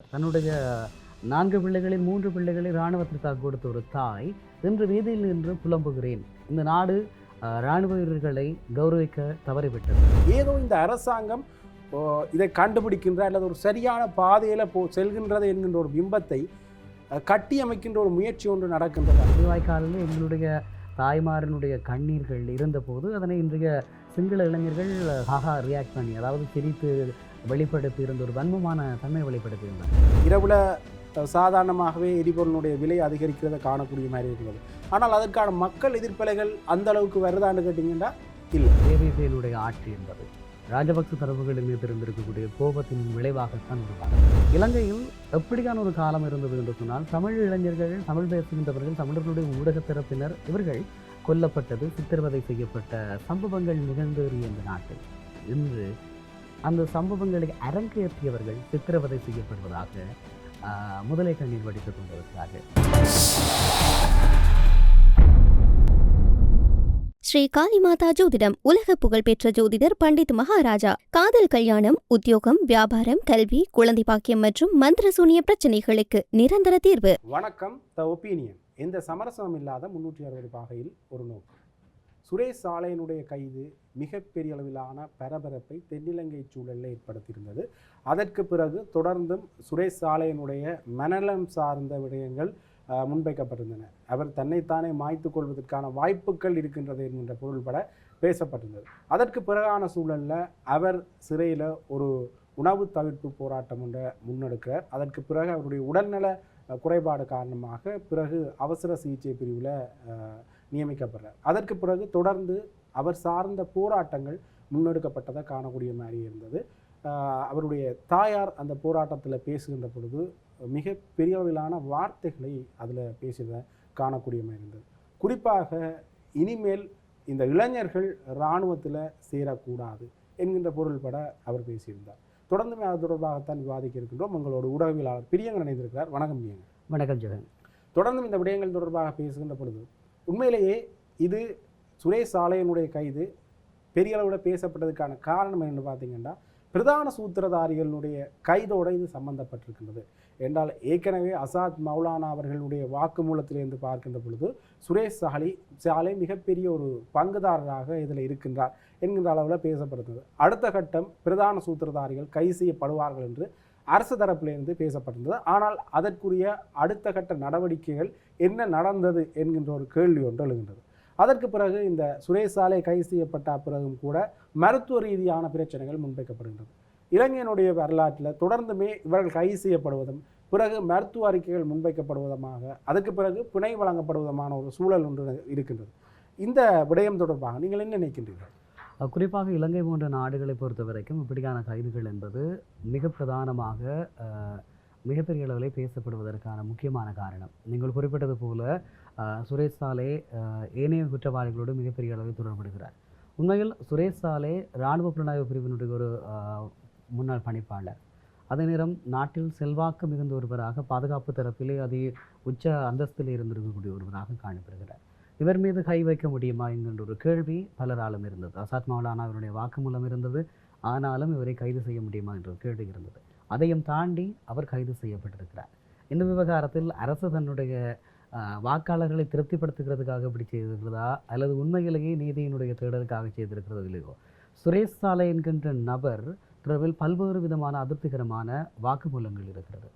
தன்னுடைய 4 பிள்ளைகளில் 3 பிள்ளைகளை இராணுவத்திற்காக கொடுத்த ஒரு தாய் இன்று வீதியில் நின்று புலம்புகிறேன். இந்த நாடு இராணுவ வீரர்களை கௌரவிக்க தவறிவிட்டது. ஏதோ இந்த அரசாங்கம் இதை கண்டுபிடிக்கின்ற அல்லது ஒரு சரியான பாதையில் செல்கின்றது என்கின்ற ஒரு பிம்பத்தை கட்டி அமைக்கின்ற ஒரு முயற்சி ஒன்று நடக்கின்றது. முள்ளிவாய்க்காலில் எங்களுடைய தாய்மாரனுடைய கண்ணீர்கள் இருந்தபோது அதனை இன்றைய சிங்கள இளைஞர்கள் ரியாக்ட் பண்ணி, அதாவது சிரித்து வெளிப்படுத்தி இருந்த ஒரு வன்மமான தன்மை வெளிப்படுத்தியிருந்தார். இரவுல சாதாரணமாகவே எரிபொருளுடைய விலை அதிகரிக்கிறத காணக்கூடிய மாதிரி இருக்கிறது. ஆனால் அதற்கான மக்கள் எதிர்ப்பலைகள் அந்த அளவுக்கு வருதான்னு கேட்டிங்கன்னா இல்லை. ஏவிபியினுடைய ஆட்சி என்பது ராஜபக்ச தரப்புகளின் மீது இருந்திருக்கக்கூடிய கோபத்தின் விளைவாகத்தான் உருவாகும். இலங்கையில் எப்படியான ஒரு காலம் இருந்தது என்று சொன்னால், தமிழ் இளைஞர்கள், தமிழ் பேசுகின்றவர்கள், தமிழர்களுடைய ஊடக தரப்பினர் இவர்கள் கொல்லப்பட்டது, சித்திரவதை செய்யப்பட்ட சம்பவங்கள் நிகழ்ந்தேறிய இந்த நாட்டில் இன்று அந்த சம்பவங்களை அரங்கேற்றியவர்கள் சித்திரவதை செய்யப்படுவதாக முதலை கண்ணீர் வடித்துக் கொண்டிருக்கிறார்கள். ஸ்ரீ காளிமாதா ஜோதிடம் உலக புகழ்பெற்ற ஜோதிடர் பண்டித் மகாராஜா. காதல், கல்யாணம், உத்தியோகம், வியாபாரம், கல்வி, குழந்தை பாக்கியம் மற்றும் மந்திர சூனிய பிரச்சனைகளுக்கு நிரந்தர தீர்வு. வணக்கம். த ஒப்பீனியன். எந்த சமரசம் இல்லாத 360 பாகையில் ஒரு நோக்கு. சுரேஷ் சாலையினுடைய கைது மிகப்பெரிய அளவிலான பரபரப்பை தென்னிலங்கை சூழலில் ஏற்படுத்தியிருந்தது. அதற்கு பிறகு தொடர்ந்தும் சுரேஷ் சாலையினுடைய மனநலம் சார்ந்த விடயங்கள் முன்வைக்கப்பட்டிருந்தன. அவர் தன்னைத்தானே மாய்த்து கொள்வதற்கான வாய்ப்புகள் இருக்கின்றது என்கின்ற பொருள்பட பேசப்பட்டிருந்தது. அதற்கு பிறகான சூழலில் அவர் சிறையில் ஒரு உணவு தவிர்ப்பு போராட்டம் ஒன்றை முன்னெடுக்கிறார். அதற்கு பிறகு அவருடைய உடல்நல குறைபாடு காரணமாக பிறகு அவசர சிகிச்சை பிரிவில் நியமிக்கப்படுறார். அதற்கு பிறகு தொடர்ந்து அவர் சார்ந்த போராட்டங்கள் முன்னெடுக்கப்பட்டதை காணக்கூடிய மாதிரி இருந்தது. அவருடைய தாயார் அந்த போராட்டத்தில் பேசுகின்ற பொழுது மிக பெரிய அளவிலான வார்த்தைகளை அதில் பேசுவதை காணக்கூடிய மாதிரி இருந்தது. குறிப்பாக இனிமேல் இந்த இளைஞர்கள் இராணுவத்தில் சேரக்கூடாது என்கின்ற பொருள்பட அவர் பேசியிருந்தார். தொடர்ந்துமே அது தொடர்பாகத்தான் விவாதிக்க இருக்கின்றோம். உங்களோட ஊடகவியலாளர் பிரியங்கர் இணைந்திருக்கிறார். வணக்கம் பிரியங்கர். வணக்கம் ஜெகன். தொடர்ந்தும் இந்த விடயங்கள் தொடர்பாக பேசுகின்ற பொழுது உண்மையிலேயே இது சுரேஷ் சாலையினுடைய கைது பெரிய அளவில் பேசப்பட்டதுக்கான காரணம் என்னென்னு பார்த்தீங்கன்னா, பிரதான சூத்திரதாரிகளுடைய கைதோடு இது சம்பந்தப்பட்டிருக்கின்றது என்றால், ஏற்கனவே அசாத் மௌலானா அவர்களுடைய வாக்குமூலத்திலிருந்து பார்க்கின்ற பொழுது சுரேஷ் சாலை மிகப்பெரிய ஒரு பங்குதாரராக இதில் இருக்கின்றார் என்கின்ற அளவில் பேசப்படுகிறது. அடுத்த கட்டம் பிரதான சூத்திரதாரிகள் கைது செய்யப்படுவார்கள் என்று அரசு தரப்பிலிருந்து பேசப்பட்டிருந்தது. ஆனால் அதற்குரிய அடுத்த கட்ட நடவடிக்கைகள் என்ன நடந்தது என்கின்ற ஒரு கேள்வி ஒன்று எழுகின்றது. அதற்கு பிறகு இந்த சுரேஷ் சாலை கைது செய்யப்பட்ட பிறகும் கூட மருத்துவ ரீதியான பிரச்சனைகள் முன்வைக்கப்படுகின்றது. இலங்கையினுடைய வரலாற்றில் தொடர்ந்துமே இவர்கள் கைது செய்யப்படுவதும் பிறகு மருத்துவ அறிக்கைகள் முன்வைக்கப்படுவதுமாக அதற்கு பிறகு பிணை வழங்கப்படுவதுமான ஒரு சூழல் ஒன்று இருக்கின்றது. இந்த விடயம் தொடர்பாக நீங்கள் என்ன நினைக்கின்றீர்கள்? குறிப்பாக இலங்கை போன்ற நாடுகளை பொறுத்த வரைக்கும் இப்படியான கைதுகள் என்பது மிக பிரதானமாக மிகப்பெரிய அளவில் பேசப்படுவதற்கான முக்கியமான காரணம். நீங்கள் குறிப்பிட்டது போல சுரேஷ் சாலை ஏனைய குற்றவாளிகளோடு மிகப்பெரிய அளவில் தொடர்படுகிறார். உண்மையில் சுரேஷ் சாலை இராணுவ புலனாய்வு பிரிவினுடைய ஒரு முன்னாள் பணிப்பாளர். அதே நேரம் நாட்டில் செல்வாக்கு மிகுந்த ஒருவராக, பாதுகாப்பு தரப்பிலே அது உச்ச அந்தஸ்தில் இருந்திருக்கக்கூடிய ஒருவராக காணப்படுகிறார். இவர் மீது கை வைக்க முடியுமா என்கின்ற ஒரு கேள்வி பலராலும் இருந்தது. அசாத் மௌலானா அவருடைய வாக்குமூலம் இருந்தது. ஆனாலும் இவரை கைது செய்ய முடியுமா என்ற ஒரு கேள்வி இருந்தது. அதையும் தாண்டி அவர் கைது செய்யப்பட்டிருக்கிறார். இந்த விவகாரத்தில் அரசு தன்னுடைய வாக்காளர்களை திருப்திப்படுத்துகிறதுக்காக இப்படி செய்திருக்கிறதா அல்லது உண்மையிலேயே நீதியினுடைய தேடலுக்காக செய்திருக்கிறதோ இல்லையோ, சுரேஷ் சாலை என்கின்ற நபர் தொடர்பில் பல்வேறு விதமான அதிருப்திகரமான வாக்குமூலங்கள் இருக்கிறது.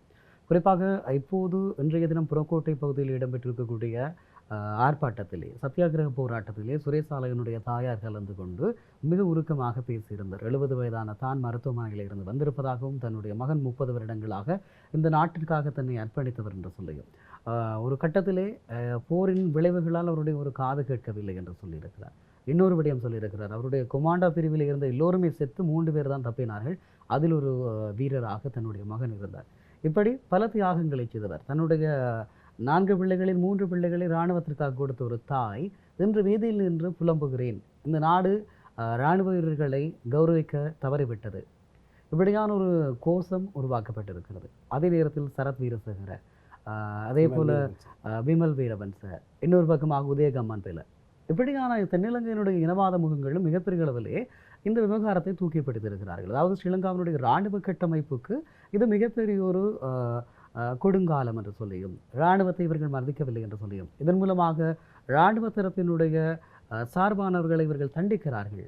குறிப்பாக இப்போது இன்றைய தினம் புறக்கோட்டை பகுதியில் இடம்பெற்றிருக்கக்கூடிய ஆர்ப்பாட்டத்திலே, சத்தியாகிரக போராட்டத்திலே சுரேஷ் சாலையினுடைய தாயார் கலந்து கொண்டு மிக உருக்கமாக பேசியிருந்தார். 70 வயதான தான் மருத்துவமனையில் இருந்து வந்திருப்பதாகவும், தன்னுடைய மகன் 30 வருடங்களாக இந்த நாட்டிற்காக தன்னை அர்ப்பணித்தவர் என்று சொல்லியும், ஒரு கட்டத்திலே போரின் விளைவுகளால் அவருடைய ஒரு காது கேட்கவில்லை என்று சொல்லியிருக்கிறார். இன்னொரு விடயம் சொல்லியிருக்கிறார், அவருடைய கொமாண்டோ பிரிவில் இருந்த எல்லோருமே செத்து 3 பேர் தான் தப்பினார்கள், அதில் ஒரு வீரராக தன்னுடைய மகன் இருந்தார். இப்படி பல தியாகங்களை செய்தவர். தன்னுடைய 4 பிள்ளைகளில் 3 பிள்ளைகளை இராணுவத்திற்காக கொடுத்த ஒரு தாய் இன்று வீதியில் நின்று புலம்புகிறேன். இந்த நாடு இராணுவ வீரர்களை கௌரவிக்க தவறிவிட்டது. இப்படியான ஒரு கோஷம் உருவாக்கப்பட்டிருக்கிறது. அதே நேரத்தில் சரத் வீரசேகர, அதே போல விமல் வீரவன்ச, இன்னொரு பக்கமாக உதயகம்மன் பேல, இப்படியான தென்னிலங்கையினுடைய இனவாத முகங்களும் மிகப்பெரிய அளவிலே இந்த விவகாரத்தை தூக்கிப்பிடித்திருக்கிறார்கள். அதாவது ஸ்ரீலங்காவினுடைய இராணுவ கட்டமைப்புக்கு இது மிகப்பெரிய ஒரு கொடுங்காலம் என்று சொல்லியும், இராணுவத்தை இவர்கள் மதிக்கவில்லை என்று சொல்லியும், இதன் மூலமாக இராணுவ தரப்பினுடைய சார்பானவர்களை இவர்கள் தண்டிக்கிறார்கள்,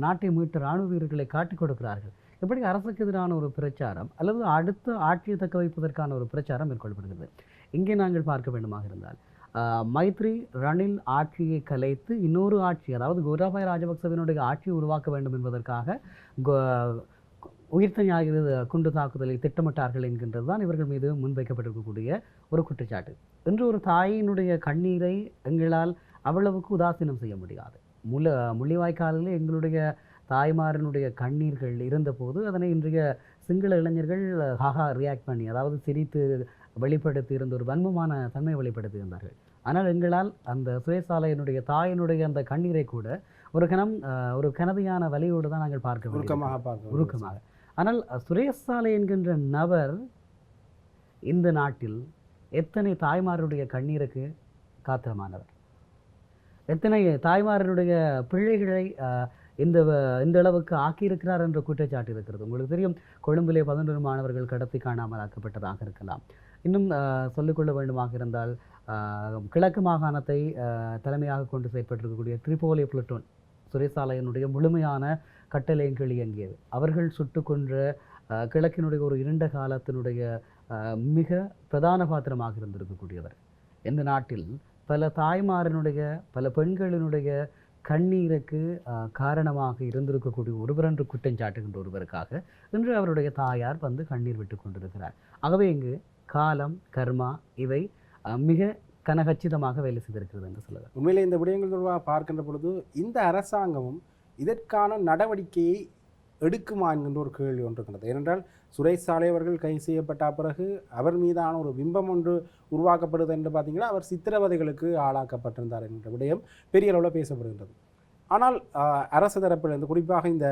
நாட்டை மீட்ட இராணுவ வீரர்களை காட்டிக் கொடுக்கிறார்கள். இப்படி அரசுக்கு எதிரான ஒரு பிரச்சாரம் அல்லது அடுத்த ஆட்சியை தக்க வைப்பதற்கான ஒரு பிரச்சாரம் மேற்கொள்ளப்படுகிறது. இங்கே நாங்கள் பார்க்க வேண்டுமாக இருந்தால் மைத்ரி ரணில் ஆட்சியை கலைத்து இன்னொரு ஆட்சி, அதாவது கோட்டாபய ராஜபக்சவினுடைய ஆட்சியை உருவாக்க வேண்டும் என்பதற்காக உயிர்த்த ஞாயிறு குண்டு தாக்குதலை திட்டமிட்டார்கள் என்கின்றது தான் இவர்கள் மீது முன்வைக்கப்பட்டிருக்கக்கூடிய ஒரு குற்றச்சாட்டு. இன்று ஒரு தாயினுடைய கண்ணீரை எங்களால் அவ்வளவுக்கு உதாசீனம் செய்ய முடியாது. முள்ளிவாய்க்காலில் எங்களுடைய தாய்மாரனுடைய கண்ணீர்கள் இருந்தபோது அதனை இன்றைய சிங்கள இளைஞர்கள் ரியாக்ட் பண்ணி, அதாவது சிரித்து வெளிப்படுத்தி இருந்த ஒரு வன்மமான தன்மை வெளிப்படுத்தி இருந்தார்கள். ஆனால் எங்களால் அந்த சுரேசாலையினுடைய தாயினுடைய அந்த கண்ணீரை கூட ஒரு கனதியான வலியோடு தான் நாங்கள் பார்க்க உருக்கமாக. ஆனால் சுரேசாலை என்கின்ற நபர் இந்த நாட்டில் எத்தனை தாய்மாருடைய கண்ணீருக்கு காத்திரமானவர், எத்தனை தாய்மாரனுடைய பிள்ளைகளை இந்த அளவுக்கு ஆக்கியிருக்கிறார் என்ற குற்றச்சாட்டு இருக்கிறது. உங்களுக்கு தெரியும், கொழும்பிலே 11 மாணவர்கள் கடத்தி காணாமல் ஆக்கப்பட்டதாக இருக்கலாம். இன்னும் சொல்லிக்கொள்ள வேண்டுமாக இருந்தால் கிழக்கு மாகாணத்தை தலைமையாக கொண்டு செயற்பட்டிருக்கக்கூடிய திரிபோலி புளட்டோன் சுரேசாலையினுடைய முழுமையான கட்டளையின் கீழ் இயங்கியது. அவர்கள் சுட்டு கொன்ற கிழக்கினுடைய ஒரு இருண்ட காலத்தினுடைய மிக பிரதான பாத்திரமாக இருந்திருக்கக்கூடியவர். இந்த நாட்டில் பல தாய்மாரனுடைய பல பெண்களினுடைய கண்ணீருக்கு காரணமாக இருந்திருக்கக்கூடிய ஒருவர் என்று குற்றம் சாட்டுகின்ற ஒருவருக்காக இன்று அவருடைய தாயார் வந்து கண்ணீர் விட்டு கொண்டிருக்கிறார். ஆகவே இங்கு காலம், கர்மா இவை மிக கனகச்சிதமாக வேலை செய்திருக்கிறது என்று சொல்லலாம். உண்மையிலே இந்த விடயங்கள் தொடர்பாக பார்க்கின்ற பொழுது இந்த அரசாங்கமும் இதற்கான நடவடிக்கையை எடுக்குமா என்கின்ற ஒரு கேள்வி ஒன்று இருக்கிறது. ஏனென்றால் சுரேஷ் சாலை அவர்கள் கைது செய்யப்பட்ட பிறகு அவர் மீதான ஒரு பிம்பம் ஒன்று உருவாக்கப்படுது என்று பார்த்தீங்கன்னா அவர் சித்திரவதைகளுக்கு ஆளாக்கப்பட்டிருந்தார் என்ற விடயம் பெரிய அளவில் பேசப்படுகின்றது. ஆனால் அரசு தரப்பிலிருந்து, குறிப்பாக இந்த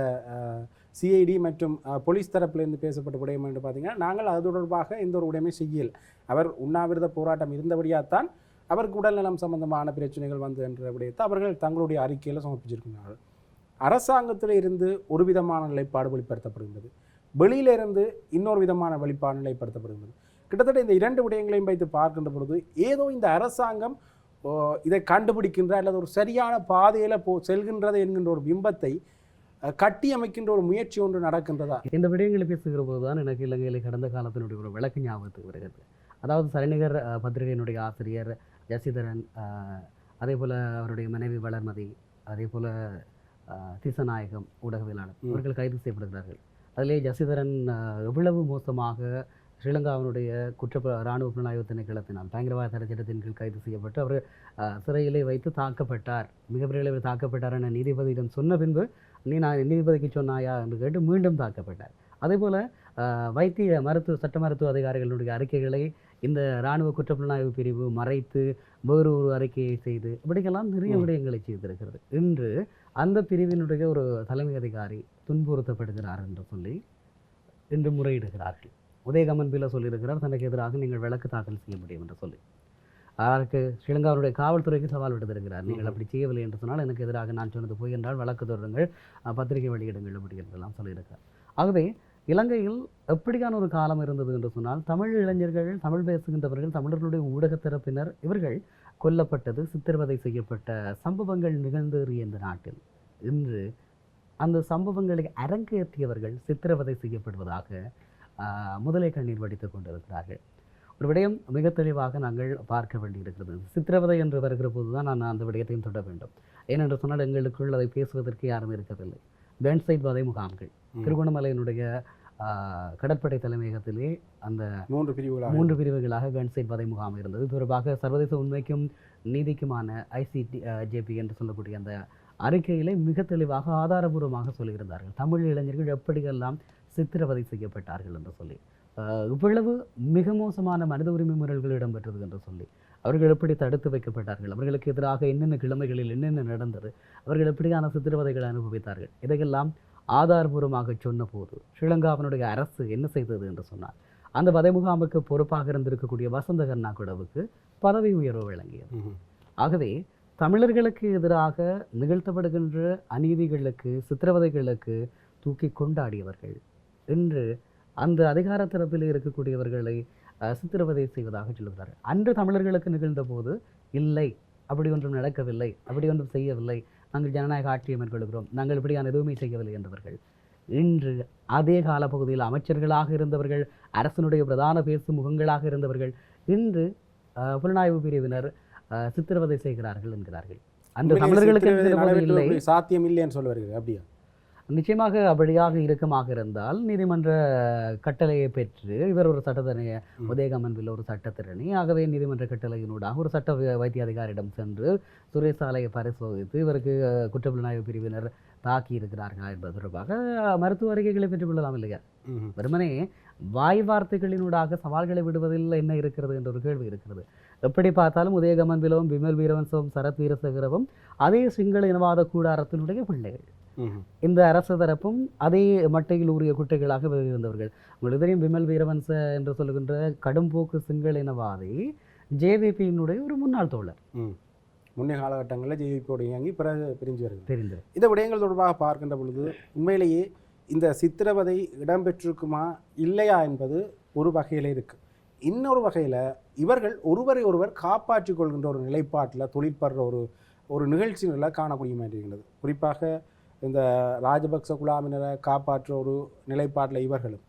சிஐடி மற்றும் போலீஸ் தரப்பிலிருந்து பேசப்பட்ட விடயம் என்று பார்த்தீங்கன்னா நாங்கள் அது தொடர்பாக எந்த ஒரு விடயமே செய்யல், அவர் உண்ணாவிரத போராட்டம் இருந்தபடியாகத்தான் அவருக்கு உடல்நலம் சம்பந்தமான பிரச்சனைகள் வந்து என்ற விடயத்தை அவர்கள் தங்களுடைய அறிக்கையில் சமர்ப்பிச்சிருக்கிறார்கள். அரசாங்கத்தில் இருந்து ஒரு விதமான நிலைப்பாடு வெளிப்படுத்தப்படுகின்றது, வெளியிலிருந்து இன்னொரு விதமான வெளிப்பாடு நிலைப்படுத்தப்படுகின்றது. கிட்டத்தட்ட இந்த 2 விடயங்களையும் வைத்து பார்க்கின்ற பொழுது ஏதோ இந்த அரசாங்கம் இதை கண்டுபிடிக்கின்ற அல்லது ஒரு சரியான பாதையில் செல்கின்றது என்கின்ற ஒரு பிம்பத்தை கட்டி அமைக்கின்ற ஒரு முயற்சி ஒன்று நடக்கின்றதா? இந்த விடயங்களை பேசுகிற போது தான் எனக்கு இலங்கையில் கடந்த காலத்தினுடைய ஒரு விளக்கு ஞாபகத்துக்கு வருகிறது. அதாவது சரிநிகர் பத்திரிகையினுடைய ஆசிரியர் ஜசிதரன், அதே போல் அவருடைய மனைவி வளர்மதி, அதே போல் திசநாயகம் ஊடகவியலாளர் இவர்கள் கைது செய்யப்படுகிறார்கள். அதிலே ஜசிதரன் எவ்வளவு மோசமாக ஸ்ரீலங்காவினுடைய இராணுவ புலனாய்வு திணைக்களத்தினால் பயங்கரவாத தடை சட்டத்தின் கீழ் கைது செய்யப்பட்டு அவர் சிறையிலே வைத்து தாக்கப்பட்டார், மிகப்பெரிய அளவில் தாக்கப்பட்டார் என நீதிபதியிடம் சொன்ன பின்பு நான் நீதிபதிக்கு சொன்னாயா என்று கேட்டு மீண்டும் தாக்கப்பட்டார். அதே போல் சட்ட மருத்துவ அதிகாரிகளுடைய அறிக்கைகளை இந்த இராணுவ குற்றப்புலனாய்வு பிரிவு மறைத்து வேறு ஒரு அறிக்கையை செய்து இப்படிக்கெல்லாம் நிறைய விடயங்களை செய்திருக்கிறது. இன்று அந்த பிரிவினுடைய ஒரு தலைமை அதிகாரி துன்புறுத்தப்படுகிறார் என்று சொல்லி இன்று முறையிடுகிறார்கள். உதயகமன் பில சொல்லியிருக்கிறார், தனக்கு எதிராக நீங்கள் வழக்கு தாக்கல் செய்ய முடியும் என்று சொல்லி அதற்கு ஸ்ரீலங்காவுடைய காவல்துறைக்கு சவால் விடுத்திருக்கிறார். நீங்கள் அப்படி செய்யவில்லை என்று சொன்னால் எனக்கு எதிராக நான் சொன்னது போய் என்றால் வழக்கு தொடருங்கள், பத்திரிகை வெளியிடுங்கள் அப்படி என்றெல்லாம் சொல்லியிருக்கிறார். ஆகவே இலங்கையில் எப்படியான ஒரு காலம் இருந்தது என்று சொன்னால் தமிழ் இளைஞர்கள், தமிழ் பேசுகின்றவர்கள், தமிழர்களுடைய ஊடக தரப்பினர் இவர்கள் கொல்லப்பட்டது, சித்திரவதை செய்யப்பட்ட சம்பவங்கள் நிகழ்ந்தேறிய இந்த நாட்டில் இன்று அந்த சம்பவங்களை அரங்கேற்றியவர்கள் சித்திரவதை செய்யப்படுவதாக முதலை கண்ணீர் வடித்து கொண்டிருக்கிறார்கள். ஒரு விடயம் மிக தெளிவாக நாங்கள் பார்க்க வேண்டியிருக்கிறது. சித்திரவதை என்று வருகிற போது தான் நான் அந்த விடயத்தையும் தொட வேண்டும். ஏனென்று சொன்னால் எங்களுக்குள் அதை பேசுவதற்கு யாரும் இருக்கவில்லை. பேண்ட்சைட் வதை முகாம்கள் திருகோணமலையினுடைய கடற்படை தலைமையகத்திலே அந்த 3 பிரிவுகளாக பேண்ட்சைட் வதை முகாம் இருந்தது. தொடர்பாக சர்வதேச உண்மைக்கும் நீதிக்குமான ICJP என்று சொல்லக்கூடிய அந்த அறிக்கையிலே மிக தெளிவாக ஆதாரபூர்வமாக சொல்லியிருந்தார்கள், தமிழ் இளைஞர்கள் எப்படியெல்லாம் சித்திரவதை செய்யப்பட்டார்கள் என்று சொல்லி, இவ்வளவு மிக மோசமான மனித உரிமை முறைகள் இடம்பெற்றது என்று சொல்லி, அவர்கள் எப்படி தடுத்து வைக்கப்பட்டார்கள், அவர்களுக்கு எதிராக என்னென்ன கிழமைகளில் என்னென்ன நடந்தது, அவர்கள் எப்படியான சித்திரவதைகளை அனுபவித்தார்கள், இதையெல்லாம் ஆதாரபூர்வமாக சொன்ன போது ஸ்ரீலங்காவினுடைய அரசு என்ன செய்தது என்று சொன்னால் அந்த வதை முகாமுக்கு பொறுப்பாக இருந்திருக்கக்கூடிய வசந்த கர்நாகுடவுக்கு பதவி உயர்வு வழங்கியது. ஆகவே தமிழர்களுக்கு எதிராக நிகழ்த்தப்படுகின்ற அநீதிகளுக்கு சித்திரவதைகளுக்கு தூக்கி கொண்டாடியவர்கள் இன்று அந்த அதிகார தரப்பில் இருக்கக்கூடியவர்களை சித்திரவதை செய்வதாக சொல்லுகிறார்கள். அன்று தமிழர்களுக்கு நிகழ்ந்த போது இல்லை, அப்படி ஒன்றும் நடக்கவில்லை, அப்படி ஒன்றும் செய்யவில்லை, நாங்கள் ஜனநாயக ஆட்சியை மேற்கொள்கிறோம், நாங்கள் இப்படியான எதுவுமே செய்யவில்லை என்றவர்கள் இன்று அதே காலப்பகுதியில் அமைச்சர்களாக இருந்தவர்கள், அரசனுடைய பிரதான பேசும் முகங்களாக இருந்தவர்கள் இன்று புலனாய்வு பிரிவினர் சித்திரவதை செய்கிறார்கள் என்கிறார்கள். அன்று தமிழர்களுக்கு இல்லை, சாத்தியம் இல்லைன்னு சொல்ல வருகிறது. அப்படியா? நிச்சயமாக அப்படியாக இறுக்கமாக இருந்தால் நீதிமன்ற கட்டளையை பெற்று இவர் ஒரு சட்டத்தரணியை உதயகமன்பில் ஒரு சட்டத்திரணி, ஆகவே நீதிமன்ற கட்டளையினூடாக ஒரு சட்ட வைத்திய அதிகாரியிடம் சென்று சுரேஷ் சாலையை பரிசோதித்து இவருக்கு குற்றப்புலனாய்வு பிரிவினர் தாக்கி இருக்கிறார்களா என்பது தொடர்பாக மருத்துவ அறிக்கைகளை பெற்றுக்கொள்ளலாம் இல்லையா? வெறுமனே வாய் வார்த்தைகளினூடாக சவால்களை விடுவதில் என்ன இருக்கிறது என்ற ஒரு கேள்வி இருக்கிறது. எப்படி பார்த்தாலும் உதயகமன்பிலும் விமல் வீரவன்சவும் சரத் வீரசேகரவும் அதே சிங்கள இனவாத கூடாரத்தினுடைய பிள்ளைகள். இந்த அரசு தரப்பும் அதே மட்டையில் ஊறிய குட்டைகளாக இருந்தவர்கள். உங்களுக்கு தெரியும், விமல் வீரவன்ச என்று சொல்லுகின்ற கடும்போக்கு சிங்கள இனவாதி ஜேவிபியினுடைய ஒரு முன்னாள் தோழர். முன்னே காலகட்டங்களில் ஜேவிபியோடு இயங்கி பிறகு பிரிஞ்சு வருகிறது. தெரிந்தது. இந்த விடயங்கள் தொடர்பாக பார்க்கின்ற பொழுது உண்மையிலேயே இந்த சித்திரவதை இடம்பெற்றிருக்குமா இல்லையா என்பது ஒரு வகையில் இருக்குது. இன்னொரு வகையில் இவர்கள் ஒருவரை ஒருவர் காப்பாற்றிக் கொள்கின்ற ஒரு நிலைப்பாட்டில் தொழிற்படுற ஒரு நிகழ்ச்சிகளை காணக்கூடிய மாதிரி இருக்கிறது. குறிப்பாக இந்த ராஜபக்ச குழாமினரை காப்பாற்ற ஒரு நிலைப்பாட்டில் இவர்களும்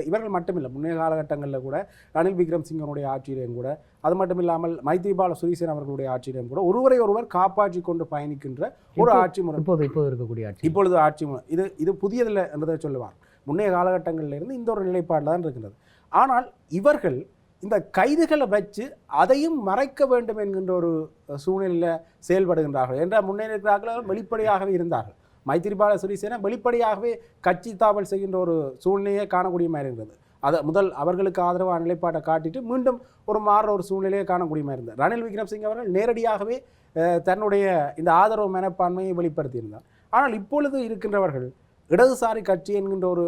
இவர்கள் மட்டுமில்லை, முன்னைய காலகட்டங்களில் கூட ரணில் விக்ரம்சிங்கனுடைய ஆட்சியிலையும் கூட, அது மட்டும் இல்லாமல் மைத்ரிபால சிறிசேன அவர்களுடைய ஆட்சியிலையும் கூட ஒருவரை ஒருவர் காப்பாற்றி கொண்டு பயணிக்கின்ற ஒரு ஆட்சி முறை இப்பொழுது ஆட்சி முறை இது புதியதில்லை என்றதை சொல்லுவார். முன்னைய காலகட்டங்களில் இருந்து இந்த ஒரு நிலைப்பாட்டில் தான் இருக்கின்றது. ஆனால் இவர்கள் இந்த கைதுகளை வச்சு அதையும் மறைக்க வேண்டும் என்கின்ற ஒரு சூழ்நிலையில் செயல்படுகின்றார்கள் என்ற முன்னேற்றார்கள் வெளிப்படையாகவே இருந்தார்கள். மைத்திரிபால சிறிசேன வெளிப்படையாகவே கட்சி தாவல் செய்கின்ற ஒரு சூழ்நிலையை காணக்கூடிய மாதிரி இருந்தது. அதை முதல் அவர்களுக்கு ஆதரவான நிலைப்பாட்டை காட்டிட்டு மீண்டும் ஒரு மாறுற ஒரு சூழ்நிலையை காணக்கூடிய மாதிரி இருந்தது. ரணில் விக்ரம்சிங்க அவர்கள் நேரடியாகவே தன்னுடைய இந்த ஆதரவு மனப்பான்மையை வெளிப்படுத்தியிருந்தார். ஆனால் இப்பொழுது இருக்கின்றவர்கள் இடதுசாரி கட்சி என்கின்ற ஒரு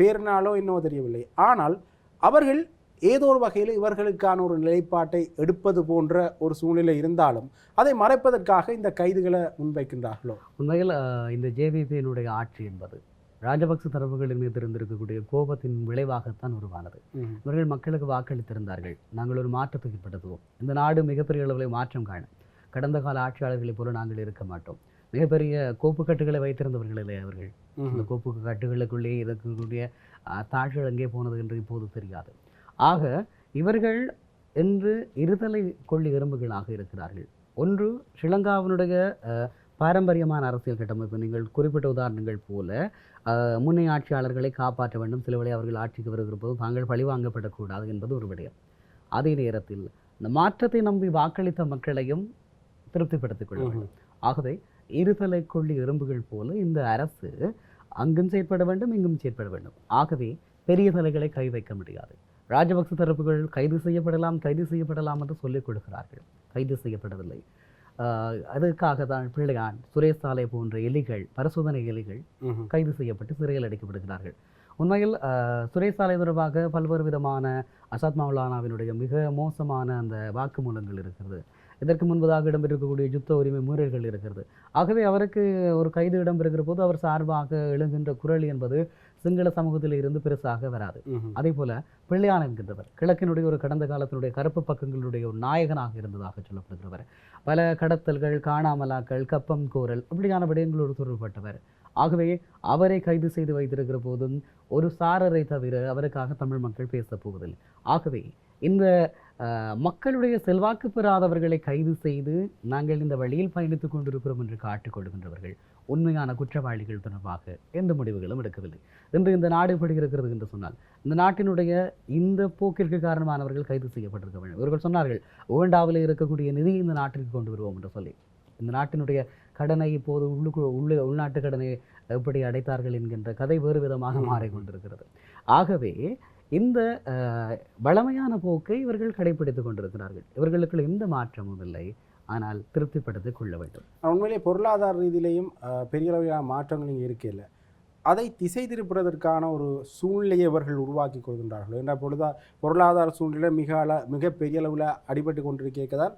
பேரினாலோ என்னவோ தெரியவில்லை, ஆனால் அவர்கள் ஏதோ ஒரு வகையில் இவர்களுக்கான ஒரு நிலைப்பாட்டை எடுப்பது போன்ற ஒரு சூழ்நிலை இருந்தாலும் அதை மறைப்பதற்காக இந்த கைதுகளை முன்வைக்கின்றார்களோ? உண்மையில் இந்த ஜேவிபியினுடைய ஆட்சி என்பது ராஜபக்ச தரப்புகளின் மீது இருந்திருக்கக்கூடிய கோபத்தின் விளைவாகத்தான் உருவானது. இவர்கள் மக்களுக்கு வாக்களித்திருந்தார்கள், நாங்கள் ஒரு மாற்றத்தை ஏற்படுத்துவோம், இந்த நாடு மிகப்பெரிய அளவில் மாற்றம் காணும், கடந்த கால ஆட்சியாளர்களைப் போல நாங்கள் இருக்க மாட்டோம், மிகப்பெரிய கோப்புக்கட்டுகளை வைத்திருந்தவர்கள் இல்லை அவர்கள். இந்த கோப்பு கட்டுகளுக்குள்ளே இருக்கக்கூடிய தாழ்கள் எங்கே போனது என்று இப்போது தெரியாது. ஆக இவர்கள் என்று இருதலை கொள்ளி எறும்புகளாக இருக்கிறார்கள். ஒன்று ஸ்ரீலங்காவினுடைய பாரம்பரியமான அரசியல் கட்டமைப்பு, நீங்கள் குறிப்பிட்ட உதாரணங்கள் போல முன்னைய ஆட்சியாளர்களை காப்பாற்ற வேண்டும், சில வேளை அவர்கள் ஆட்சிக்கு வருகிற போது தாங்கள் பழிவாங்கப்படக்கூடாது என்பது ஒரு விடயம். அதே நேரத்தில் இந்த மாற்றத்தை நம்பி வாக்களித்த மக்களையும் திருப்திப்படுத்திக் கொள்ள வேண்டும். ஆகவே இருதலை கொள்ளி எறும்புகள் போல இந்த அரசு அங்கும் செயற்பட வேண்டும், இங்கும் செயற்பட வேண்டும். ஆகவே பெரிய தலைகளை கை வைக்க முடியாது. ராஜபக்ச தரப்புகள் கைது செய்யப்படலாம் என்று சொல்லிக் கொடுக்கிறார்கள், கைது செய்யப்படவில்லை. அதற்காக தான் பிள்ளையான் சுரேஷ் சாலை போன்ற எலிகள், பரிசோதனை எலிகள் கைது செய்யப்பட்டு சிறையில் அடைக்கப்படுகிறார்கள். உண்மையில் சுரேஷ் சாலை தொடர்பாக பல்வேறு விதமான அசாத் மௌலானாவினுடைய மிக மோசமான அந்த வாக்குமூலங்கள் இருக்கிறது. இதற்கு முன்பதாக இடம்பெற்றிருக்கக்கூடிய யுத்த உரிமை மீறல்கள் இருக்கிறது. ஆகவே அவருக்கு ஒரு கைது இடம்பெறுகிற போது அவர் சார்பாக எழுகின்ற குரல் என்பது சிங்கள சமூகத்தில் இருந்து பெருசாக வராது. அதே போல பிள்ளையான் என்கின்றவர் கிழக்கினுடைய ஒரு கடந்த காலத்தினுடைய கருப்பு பக்கங்களுடைய ஒரு நாயகனாக இருந்ததாக சொல்லப்படுகிறவர். பல கடத்தல்கள், காணாமலாக்கள், கப்பம் கோரல் இப்படியான விடயங்களோடு தொடர்பட்டவர். ஆகவே அவரை கைது செய்து வைத்திருக்கிற போதும் ஒரு சாரரை தவிர அவருக்காக தமிழ் மக்கள் பேசப் போவதில்லை. ஆகவே இந்த மக்களுடைய செல்வாக்கு பெறாதவர்களை கைது செய்து நாங்கள் இந்த வழியில் பயணித்துக் கொண்டிருக்கிறோம் என்று காட்டிக் கொள்கின்றவர்கள் உண்மையான குற்றவாளிகள் தொடர்பாக எந்த முடிவுகளும் எடுக்கவில்லை. இன்று இந்த நாடு இப்படி இருக்கிறது என்று சொன்னால் இந்த நாட்டினுடைய இந்த போக்கிற்கு காரணமானவர்கள் கைது செய்யப்பட்டிருக்க வேண்டும். இவர்கள் சொன்னார்கள், உகண்டாவில் இருக்கக்கூடிய நிதியை இந்த நாட்டிற்கு கொண்டு வருவோம் என்று சொல்லி. இந்த நாட்டினுடைய கடனை இப்போது உள்நாட்டு கடனை எப்படி அடைத்தார்கள் என்கின்ற கதை வேறு விதமாக மாறிக்கொண்டிருக்கிறது. ஆகவே இந்த வளமையான போக்கை இவர்கள் கடைபிடித்துக் கொண்டிருக்கிறார்கள். இவர்களுக்கு எந்த மாற்றமும் இல்லை, ஆனால் திருப்திப்படுத்திக் கொள்ள வேண்டும். உண்மையிலே பொருளாதார ரீதியிலையும் பெரிய அளவிலான மாற்றங்கள் இங்கே இருக்கையில் அதை திசை திருப்புவதற்கான ஒரு சூழ்நிலையை இவர்கள் உருவாக்கி கொள்கின்றார்கள். என்ற பொழுதா பொருளாதார சூழ்நிலை மிக பெரிய அளவில் அடிபட்டு கொண்டிருக்கதான்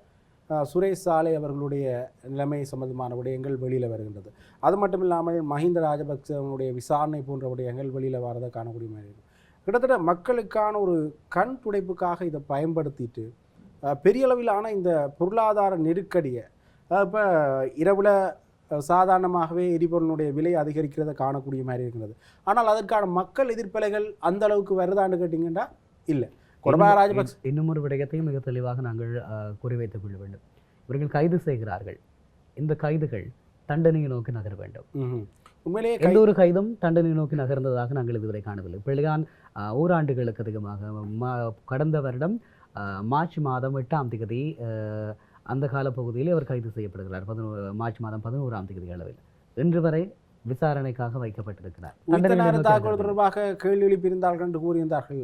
சுரேஷ் சாலை அவர்களுடைய நிலைமை சம்பந்தமான விடயங்கள் வெளியில் வருகின்றது. அது மட்டும் இல்லாமல் மஹிந்த ராஜபக்சவனுடைய விசாரணை போன்ற விடயங்கள் வெளியில் வரதை காணக்கூடிய மாதிரி இருக்கும். கிட்டத்தட்ட மக்களுக்கான ஒரு கண் துடைப்புக்காக இதை பயன்படுத்திட்டு பெரிய அளவிலான இந்த பொருளாதார நெருக்கடியை இப்போ இரவில் சாதாரணமாகவே எரிபொருளுடைய விலை அதிகரிக்கிறத காணக்கூடிய மாதிரி இருக்கிறது. ஆனால் அதற்கான மக்கள் எதிர்ப்பலைகள் அந்த அளவுக்கு வருதான்னு கேட்டிங்கன்னா இல்லை. கோடபாய ராஜபக்ச இன்னும் ஒரு விடயத்தையும் மிக தெளிவாக நாங்கள் குறிவைத்துக் கொள்ள வேண்டும். இவர்கள் கைது செய்கிறார்கள், இந்த கைதுகள் தண்டனையை நோக்கி நகர வேண்டும். உண்மையிலேயே எந்த ஒரு கைதும் தண்டனை நோக்கி நகர்ந்ததாக நாங்கள் இதுவரை காணவில்லை. பிள்ளையான் ஓராண்டுகளுக்கு அதிகமாக கடந்த வருடம் மார்ச் மாதம் 8ஆம் தேதி அந்த காலப்பகுதியில் அவர் கைது செய்யப்படுகிறார். மார்ச் மாதம் 11ஆம் தேதி அளவில் இன்று வரை விசாரணைக்காக வைக்கப்பட்டிருக்கிறார். தாக்குதல் தொடர்பாக கேள்வி எழுப்பியிருந்தார்கள் என்று கூறியிருந்தார்கள்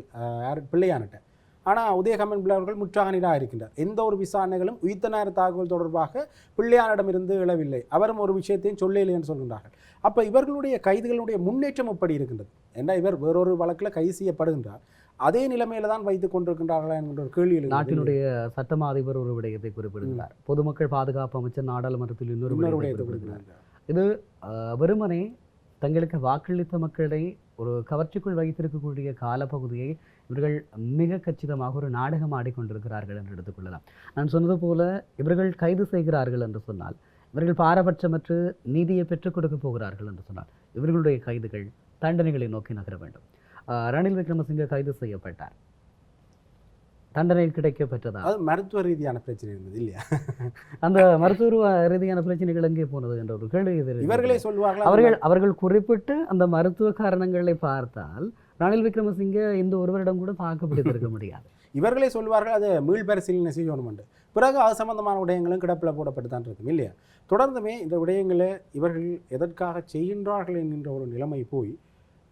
பிள்ளையான்கிட்ட. ஆனால் உதயகமன் பிள்ளை அவர்கள் முற்றாக நிராகரிக்கின்றார். எந்த ஒரு விசாரணைகளும் உயிர்த்த நேர தாக்குதல் தொடர்பாக பிள்ளையானிடமிருந்து எழவில்லை, அவரும் ஒரு விஷயத்தையும் சொல்லலை என்று சொல்கின்றார்கள். அப்போ இவர்களுடைய கைதுகளுடைய முன்னேற்றம் எப்படி இருக்கின்றது? ஏன்னா இவர் வேறொரு வழக்கில் கைது செய்யப்படுகின்றார், அதே நிலைமையில தான் வைத்துக் கொண்டிருக்கின்றார்களா என்கின்ற ஒரு கேள்வி. நாட்டினுடைய சட்டமா அதிபர் ஒரு விடயத்தை குறிப்பிடுகிறார், பொதுமக்கள் பாதுகாப்பு அமைச்சர் நாடாளுமன்றத்தில் இன்னொரு விடயத்தை குறிப்பிடுகிறார். இது வெறுமனே தங்களுக்கு வாக்களித்த மக்களை ஒரு கவர்ச்சிக்குள் வைத்திருக்கக்கூடிய காலப்பகுதியை இவர்கள் மிக கச்சிதமாக ஒரு நாடகம் ஆடிக்கொண்டிருக்கிறார்கள் என்று எடுத்துக்கொள்ளலாம். நான் சொன்னது போல இவர்கள் கைது செய்கிறார்கள் என்று சொன்னால், இவர்கள் பாரபட்சமற்று நீதியை பெற்றுக் கொடுக்க போகிறார்கள் என்று சொன்னால், இவர்களுடைய கைதுகள் தண்டனைகளை நோக்கி நகர வேண்டும். ரணில் விக்ரமசிங்கே கைது செய்யப்பட்டார், தண்டனை கிடைக்கப்பெற்றதா? அது மருத்துவ ரீதியான பிரச்சனை இருந்தது இல்லையா? அந்த மருத்துவ ரீதியான பிரச்சனைகள் எங்கே போனது என்ற ஒரு கேள்வி இவர்களே சொல்வார்கள். அவர்கள் குறிப்பிட்டு அந்த மருத்துவ காரணங்களை பார்த்தால் ரணில் விக்ரமசிங்கே இந்த ஒருவரிடம் கூட தாக்குப்பிடித்திருக்க முடியாது. இவர்களே சொல்வார்கள் அதை மீள் பரிசீலனை செய்யணும். பிறகு அது சம்பந்தமான விடயங்களும் கிடப்பில் போடப்பட்டு தான் இருக்கும் இல்லையா? தொடர்ந்துமே இந்த விடயங்களை இவர்கள் எதற்காக செய்கின்றார்கள் என்கின்ற ஒரு நிலைமை போய்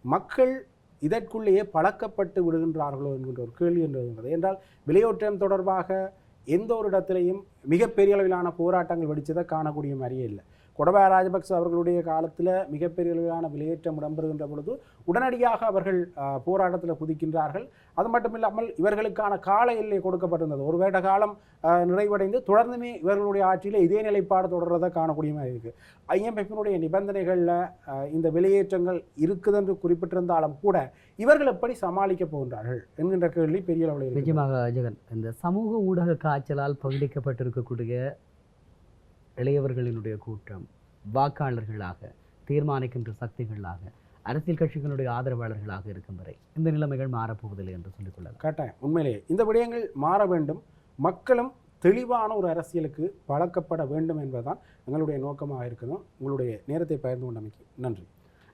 மக்கள் இதற்குள்ளேயே பழக்கப்பட்டு விடுகின்றார்களோ என்கின்ற ஒரு கேள்வி என்றது. என்றால் விலையேற்றம் தொடர்பாக எந்த ஒரு இடத்திலையும் மிகப்பெரிய அளவிலான போராட்டங்கள் வெடித்ததை காணக்கூடிய மாதிரியே இல்லை. கோடபாய ராஜபக்ச அவர்களுடைய காலத்தில் மிகப்பெரிய அளவிலான விலையேற்றம் இடம்பெறுகின்ற பொழுது உடனடியாக அவர்கள் போராட்டத்தில் குதிக்கின்றார்கள். அது மட்டும் இல்லாமல் இவர்களுக்கான கால எல்லை கொடுக்கப்பட்டிருந்தது. ஒரு வருட காலம் நிறைவடைந்து தொடர்ந்துமே இவர்களுடைய ஆட்சியில் இதே நிலைப்பாடு தொடர்றதை காணக்கூடிய மாதிரி இருக்குது. IMFனுடைய நிபந்தனைகளில் இந்த விலையேற்றங்கள் இருக்குதென்று குறிப்பிட்டிருந்தாலும் கூட இவர்கள் எப்படி சமாளிக்க போகின்றார்கள் என்கின்ற கேள்வி பெரிய அளவில். நிச்சயமாக ஜெகன், இந்த சமூக ஊடக காய்ச்சலால் பகிடிக்கப்பட்டிருக்கக்கூடிய இளையவர்களினுடைய கூட்டம் வாக்காளர்களாக தீர்மானிக்கின்ற சக்திகளாக அரசியல் கட்சிகளுடைய ஆதரவாளர்களாக இருக்கும் வரை இந்த நிலைமைகள் மாறப்போவதில்லை என்று சொல்லிக் கொள்ளலாம். கட்டாயம் உண்மையிலேயே இந்த விடயங்கள் மாற வேண்டும், மக்களும் தெளிவான ஒரு அரசியலுக்கு பழக்கப்பட வேண்டும் என்பதுதான் எங்களுடைய நோக்கமாக இருக்கணும். உங்களுடைய நேரத்தை பகிர்ந்து கொண்டமைக்கு நன்றி.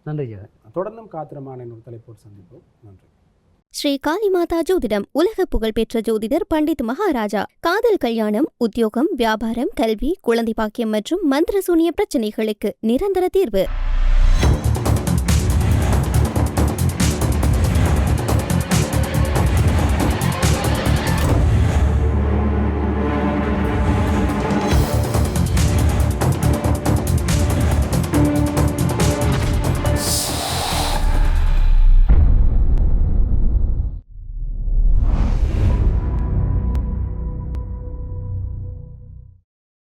நன்றி ஜெகன். தொடர்ந்தும் காத்திரமான இன்னொரு தலைப்போடு சந்திப்போம். நன்றி. ஸ்ரீ காளிமாதா ஜோதிடம் உலக புகழ்பெற்ற ஜோதிடர் பண்டித் மகாராஜா. காதல், கல்யாணம், உத்தியோகம், வியாபாரம், கல்வி, குழந்தை பாக்கியம் மற்றும் மந்திர சூனிய பிரச்சனைகளுக்கு நிரந்தர தீர்வு.